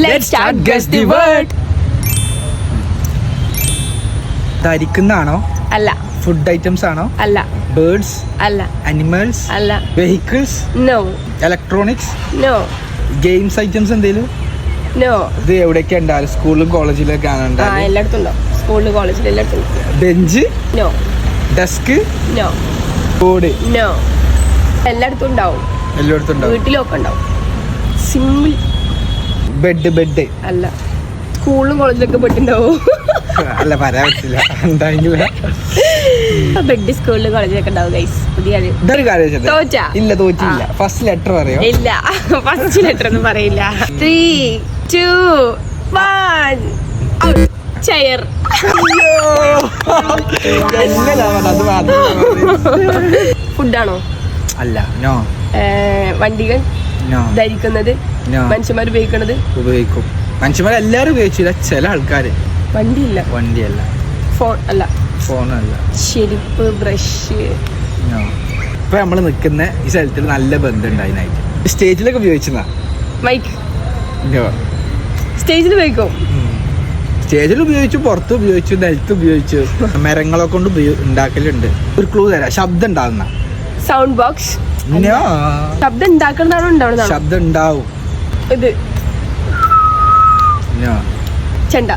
Let's start guess the word. ധരിക്കുന്നതാണോ? അല്ല. Food items ആണോ? അല്ല. ബേർഡ്സ്? അല്ല. അനിമൽസ്? അല്ല. Vehicles? No. Electronics? No. Games items എന്തെങ്കിലും? No. ഇത് എവിടെയൊക്കെ ഉണ്ടാവും? സ്കൂളിലും കോളേജിലൊക്കെ ആണ് ഉണ്ടാവും. എല്ലായിടത്തും ഉണ്ടാവും. സ്കൂളിൽ കോളേജിൽ എല്ലായിടത്തും. Bench? No. Desk? No. Board? No. എല്ലായിടത്തും ഉണ്ടാവും. എല്ലായിടത്തും ഉണ്ടാവും. വീട്ടിലൊക്കെ ഉണ്ടാവും. സിമ്പിൾ. ബെഡ്? അല്ല. സ്കൂളിലും കോളേജിലൊക്കെ പെട്ടുണ്ടാവും. അല്ല, പറയാൻ പറ്റില്ല. ഉണ്ടായെങ്കില് ബെഡ് സ്കൂളിൽ കോളേജിലൊക്കെ ഉണ്ടാവും ഗൈസ്. പുതിയ ഇതൊരു കാര്യം തോറ്റാ? ഇല്ല, തോറ്റില്ല. ഫസ്റ്റ് ലെറ്റർ പറയോ? ഇല്ല, ഫസ്റ്റ് ലെറ്റർ ഒന്നും പറയില്ല. 3, 2, 1 ചെയർ. ഫുഡാണോ? അല്ല. നോ. വണ്ടികൾ? നോ. ധരിക്കുന്നത്? നോ. മനുഷ്യന്മാർ ഉപയോഗിക്കുന്നത്? ഉപയോഗിക്കും. മനുഷ്യന്മാരെല്ലാരും ഉപയോഗിച്ചില്ല, ചില ആൾക്കാര്. വണ്ടിയില്ല. വണ്ടിയല്ല. ഫോൺ അല്ല. ഫോണല്ല. ചെരുപ്പ്, ബ്രഷ്? നോ. ഇപ്പൊ നമ്മള് നിക്കുന്ന ഈ സ്ഥലത്തിൽ നല്ല ബന്ധം ഉണ്ടായിട്ട് സ്റ്റേജിലൊക്കെ ഉപയോഗിച്ചതാ. മൈക്ക്? സ്റ്റേജിൽ ഉപയോഗിക്കും. സ്റ്റേജിൽ ഉപയോഗിച്ചു, പുറത്ത് ഉപയോഗിച്ചു, നിലത്ത് ഉപയോഗിച്ചു, മരങ്ങളെ കൊണ്ട് ഉണ്ടാക്കലുണ്ട്. ഒരു ക്ലൂ തരാം, ശബ്ദം ഉണ്ടാകുന്ന. Sound box? ശബ്ദം ഉണ്ടാക്കുന്നതാണോ ഉണ്ടാവുന്നതാണോ? ശബ്ദം ഉണ്ടാവും. ഇത് ചെണ്ട?